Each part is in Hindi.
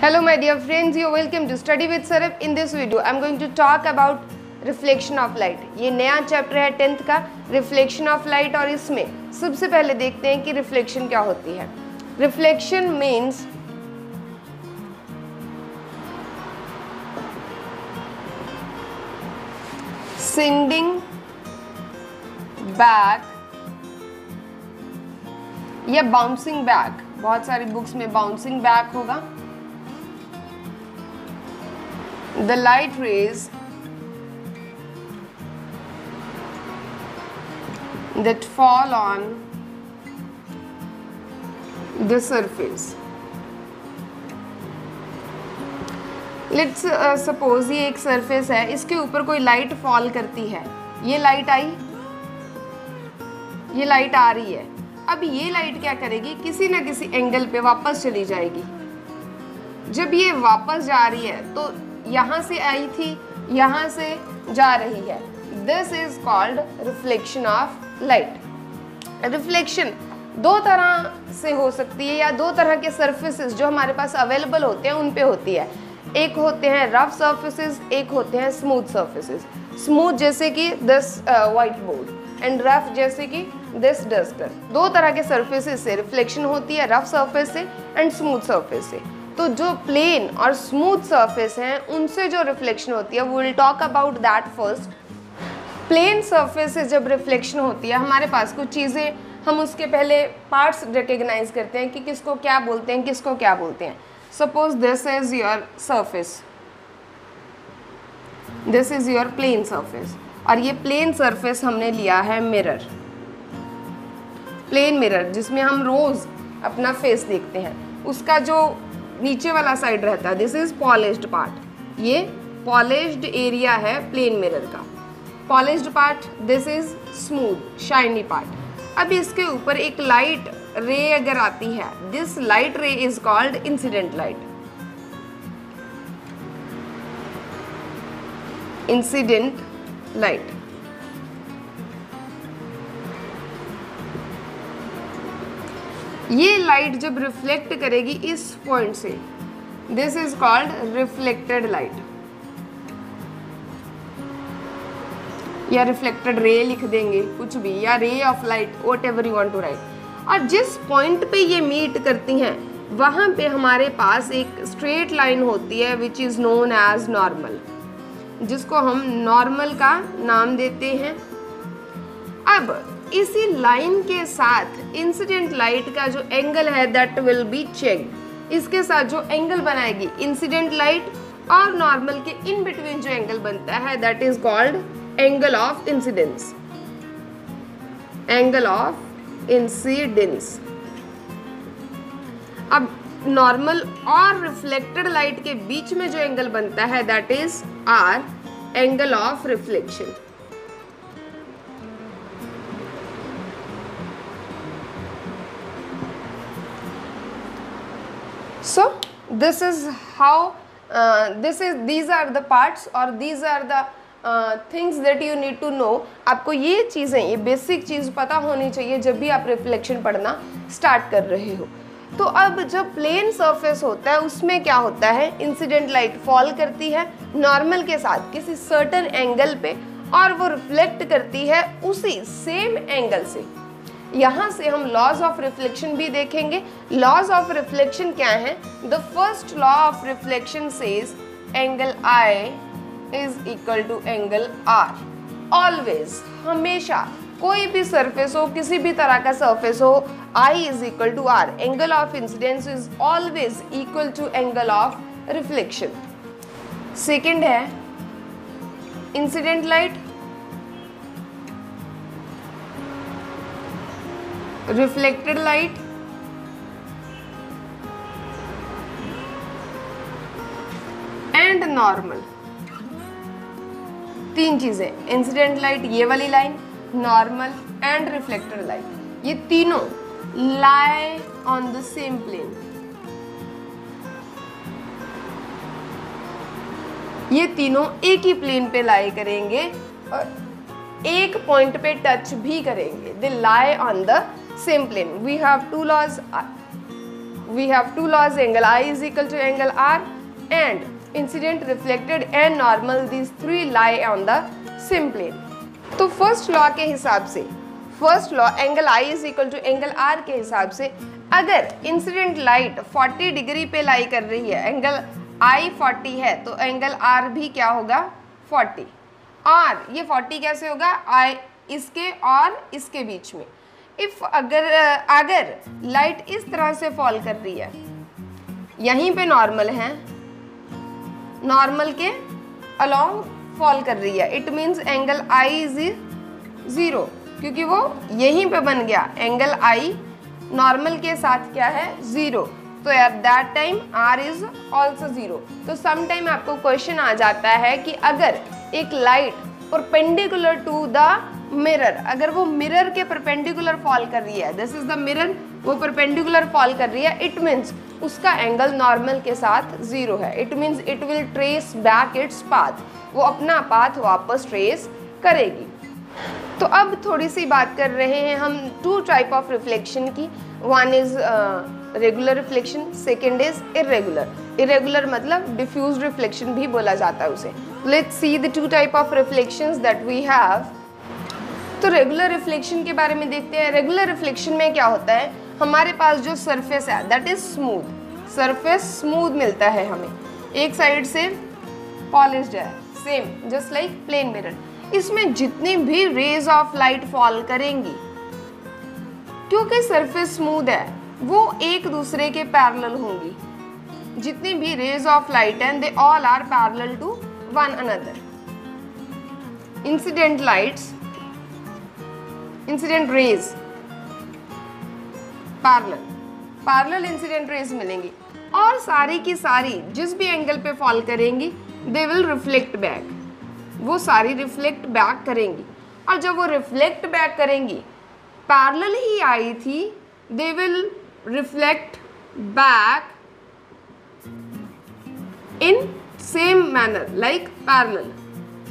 Hello my dear friends, you're welcome to Study with Sarab. In this video, I'm going to talk about reflection of light. ये नया चैप्टर है 10th का reflection of light और इसमें सबसे पहले देखते हैं कि reflection क्या होती है. Reflection means sending back या bouncing back. बहुत सारी बुक्स में bouncing back होगा. The light rays that fall on the surface. Let's suppose ये एक सरफेस है, इसके ऊपर कोई लाइट फॉल करती है. ये लाइट आई, ये लाइट आ रही है. अब ये लाइट क्या करेगी, किसी ना किसी एंगल पे वापस चली जाएगी. जब ये वापस जा रही है तो यहाँ से आई थी, यहाँ से जा रही है. This is called reflection of light. Reflection दो तरह से हो सकती है या दो तरह के सरफेसेस जो हमारे पास अवेलेबल होते हैं उन पे होती है. एक होते हैं रफ सरफेसेस, एक होते हैं स्मूथ सरफेसेस. स्मूथ जैसे कि this white board and rough जैसे कि दिस डस्टर. दो तरह के सरफेसेस से रिफ्लेक्शन होती है, रफ सरफेस से एंड स्मूथ सरफेस से. तो जो प्लेन और स्मूथ सरफेस हैं उनसे जो रिफ्लेक्शन होती है वो will talk about that first. Plane surface से जब रिफ्लेक्शन होती है हमारे पास कुछ चीज़ें, हम उसके पहले पार्ट्स रिकग्नाइज करते हैं कि किसको क्या बोलते हैं, किसको क्या बोलते हैं. Suppose this is your surface, this is your plane surface और ये प्लेन सरफेस हमने लिया है मिरर, प्लेन मिरर जिसमें हम रोज अपना फेस देखते हैं. उसका जो नीचे वाला साइड रहता है दिस इज पॉलिश्ड पार्ट. ये पॉलिश्ड एरिया है प्लेन मिरर का. Polished part this is smooth shiny part. अब इसके ऊपर एक लाइट रे अगर आती है, this light ray is called incident light. Incident light. ये लाइट जब रिफ्लेक्ट करेगी इस पॉइंट से, this is called reflected light या रिफ्लेक्टेड रे लिख देंगे कुछ भी, या ray of light, whatever you want to right. और जिस पॉइंट पे ये मीट करती हैं वहां पे हमारे पास एक स्ट्रेट लाइन होती है which is known as normal, जिसको हम नॉर्मल का नाम देते हैं. अब इसी लाइन के साथ इंसिडेंट लाइट का जो एंगल है दैट विल बी चेक्ड. इसके साथ जो एंगल बनाएगी इंसिडेंट लाइट और नॉर्मल के इन बिटवीन जो एंगल बनता है that is called angle of incidence. Angle of incidence. अब नॉर्मल और रिफ्लेक्टेड लाइट के बीच में जो एंगल बनता है that is R angle of reflection. So this is how these are the parts or these are the things that you need to know. आपको ये चीज़ें, ये बेसिक चीज़ पता होनी चाहिए जब भी आप रिफ्लेक्शन पढ़ना स्टार्ट कर रहे हो. तो अब जब प्लेन सरफेस होता है उसमें क्या होता है, इंसिडेंट लाइट फॉल करती है नॉर्मल के साथ किसी सर्टेन एंगल पे और वो रिफ्लेक्ट करती है उसी सेम एंगल से. यहाँ से हम लॉज ऑफ रिफ्लेक्शन भी देखेंगे. लॉज ऑफ रिफ्लेक्शन क्या है? The first law of reflection says angle I is equal to angle R. Always, हमेशा, कोई भी सरफेस हो, किसी भी तरह का सरफेस हो, I is equal to R. Angle of incidence is always equal to angle of reflection. Second है incident light, reflected light and normal. तीन चीजें, इंसिडेंट लाइट ये वाली line, normal and reflected light, ये तीनों lie on the same plane. ये तीनों एक ही प्लेन पे लाई करेंगे और एक पॉइंट पे टच भी करेंगे. They lie on the same plane. We have two laws. we have two laws, angle I is equal to angle R and incident, reflected and normal, these three lie on the same plane. तो फर्स्ट लॉ के हिसाब से, first law angle I is equal to angle R के हिसाब से, अगर इंसिडेंट लाइट 40 डिग्री पे लाई कर रही है, एंगल I 40 है तो एंगल R भी क्या होगा 40, और ये 40 कैसे होगा, I इसके और इसके बीच में। इफ अगर लाइट इस तरह से फॉल कर रही है, यहीं पे नॉर्मल है, नॉर्मल के अलोंग फॉल कर रही है, it means angle I is 0, क्योंकि वो यहीं पे बन गया, एंगल I नॉर्मल के साथ क्या है 0, तो at that time R is also 0। तो सम टाइम आपको क्वेश्चन आ जाता है कि अगर एक light perpendicular to the mirror, अगर वो मिरर के परपेंडिकुलर फॉल कर रही है, दिस इज द मिरर, वो परपेंडिकुलर फॉल कर रही है, इट मीन्स उसका एंगल नॉर्मल के साथ 0 है, it means it will trace back its path, वो अपना पाथ वापस ट्रेस करेगी। तो अब थोड़ी सी बात कर रहे हैं हम टू टाइप ऑफ रिफ्लेक्शन की, one is regular reflection, second is irregular. Irregular मतलब डिफ्यूज रिफ्लेक्शन भी बोला जाता है उसे। Let's see the two type of reflections that we have. तो रेगुलर रिफ्लेक्शन के बारे में देखते हैं। रेगुलर रिफ्लेक्शन में क्या होता है, हमारे पास जो सरफेस है that is smooth, surface smooth मिलता है हमें, एक साइड से पॉलिश्ड है, same just like plane mirror. इसमें जितनी भी रेज ऑफ लाइट फॉल करेंगी, क्योंकि सरफेस स्मूथ है, वो एक दूसरे के पैरेलल होंगी। जितनी भी रेज ऑफ लाइट हैं they all are parallel to one another. Incident lights, incident rays parallel incident rays मिलेंगी, और सारी की सारी जिस भी एंगल पे फॉल करेंगी दे विल रिफ्लेक्ट बैक, वो सारी रिफ्लेक्ट बैक करेंगी। और जब वो रिफ्लेक्ट बैक करेंगी, पैरेलल ही आई थी, they will reflect back in same manner like parallel,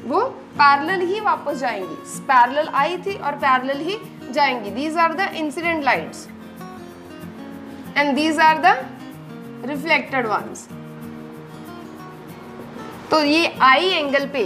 वो पैरेलल ही वापस जाएंगी, पैरेलल आई थी और पैरेलल ही जाएंगी। These are the incident lights and these are the reflected ones. तो ये आई एंगल पे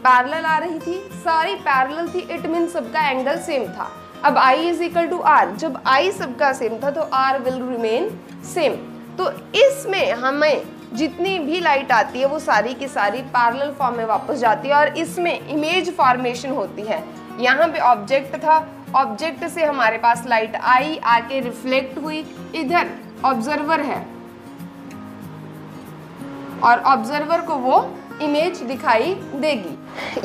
पैरेलल आ रही थी, सारी पैरेलल थी, इट मीन सबका एंगल सेम था। अब I is equal to R, जब I सबका सेम था तो R विल रिमेन सेम। तो इसमें हमें जितनी भी लाइट आती है वो सारी की सारी पैरेलल फॉर्म में वापस जाती है, और इसमें इमेज फॉर्मेशन होती है। यहाँ पे ऑब्जेक्ट था, ऑब्जेक्ट से हमारे पास लाइट आई, आके रिफ्लेक्ट हुई, इधर ऑब्जर्वर है और ऑब्जर्वर को वो इमेज दिखाई देगी।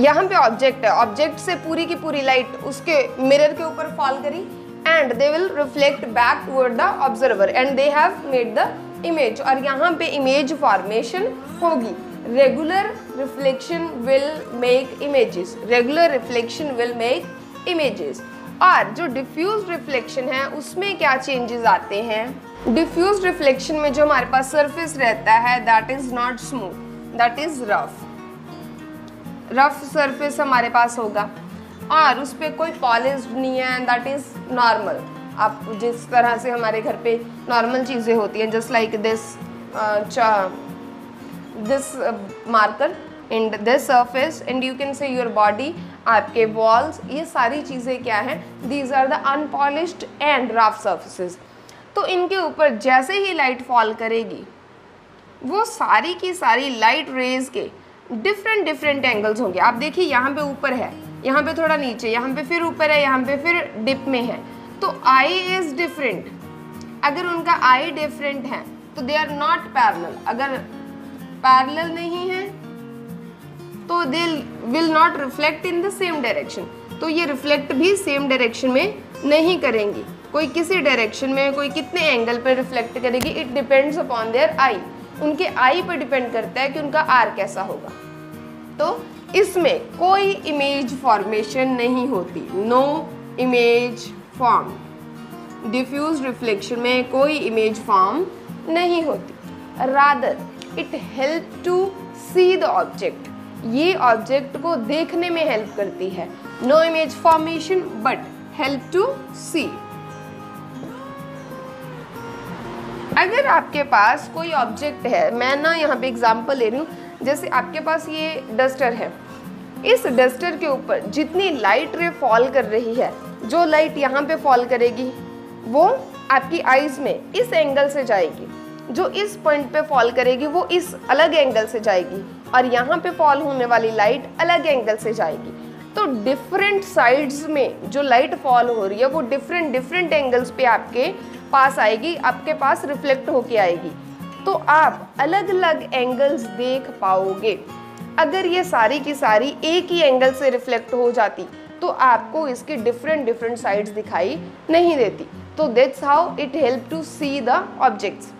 यहाँ पे ऑब्जेक्ट है, ऑब्जेक्ट से पूरी की पूरी लाइट उसके मिरर के ऊपर फॉल करी and they will reflect back toward the observer and they have made the image, और यहाँ पे इमेज फॉर्मेशन होगी। Regular reflection will make images, regular reflection will make images. और जो डिफ्यूज रिफ्लेक्शन है उसमें क्या चेंजेस आते हैं, डिफ्यूज रिफ्लेक्शन में जो हमारे पास सरफेस रहता है that is not smooth, that is rough surface हमारे पास होगा, और उस पर कोई पॉलिश नहीं है, दैट इज नॉर्मल। आप जिस तरह से हमारे घर पे नॉर्मल चीज़ें होती हैं, just like this marker and this surface and you can say your body, आपके वॉल्स, ये सारी चीज़ें क्या हैं, these are the unpolished and rough surfaces. तो इनके ऊपर जैसे ही लाइट फॉल करेगी, वो सारी की सारी लाइट रेज के डिफरेंट एंगल्स होंगे। आप देखिए यहाँ पे ऊपर है, यहाँ पे थोड़ा नीचे, यहाँ पे फिर ऊपर है, यहाँ पे फिर डिप में है, तो आई इज डिफरेंट। अगर उनका आई डिफरेंट है तो दे आर नॉट पैरेलल, अगर पैरेलल नहीं है तो they will not reflect in the same direction, तो ये रिफ्लेक्ट भी सेम डायरेक्शन में नहीं करेंगी। कोई किसी डायरेक्शन में, कोई कितने एंगल पर रिफ्लेक्ट करेगी, it depends upon their eye, उनके आई पर डिपेंड करता है कि उनका आर कैसा होगा। तो इसमें कोई इमेज फॉर्मेशन नहीं होती, no image form. Diffuse reflection में कोई इमेज फॉर्म नहीं होती, rather it help to see the object, ये ऑब्जेक्ट को देखने में हेल्प करती है। No image formation but help to see. अगर आपके पास कोई ऑब्जेक्ट है, मैं ना यहाँ पे एग्जांपल ले रही हूँ, जैसे आपके पास ये डस्टर है, इस डस्टर के ऊपर जितनी लाइट रे फॉल कर रही है, जो लाइट यहाँ पे फॉल करेगी वो आपकी आईज में इस एंगल से जाएगी, जो इस पॉइंट पे फॉल करेगी वो इस अलग एंगल से जाएगी, और यहाँ पे फॉल होने वाली लाइट अलग एंगल से जाएगी। तो डिफरेंट साइड्स में जो लाइट फॉल हो रही है वो डिफरेंट एंगल्स पे आपके पास आएगी, आपके पास रिफ्लेक्ट होके आएगी। तो आप अलग अलग एंगल्स देख पाओगे। अगर ये सारी की सारी एक ही एंगल से रिफ्लेक्ट हो जाती तो आपको इसकी डिफरेंट साइड्स दिखाई नहीं देती। तो that's how it help to see the objects.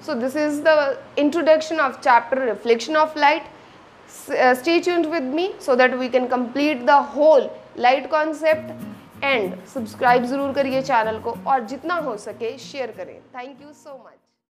So this is the introduction of chapter reflection of light. Stay tuned with me so that we can complete the whole light concept, and subscribe ज़रूर करिए चैनल को, और जितना हो सके शेयर करें। Thank you so much.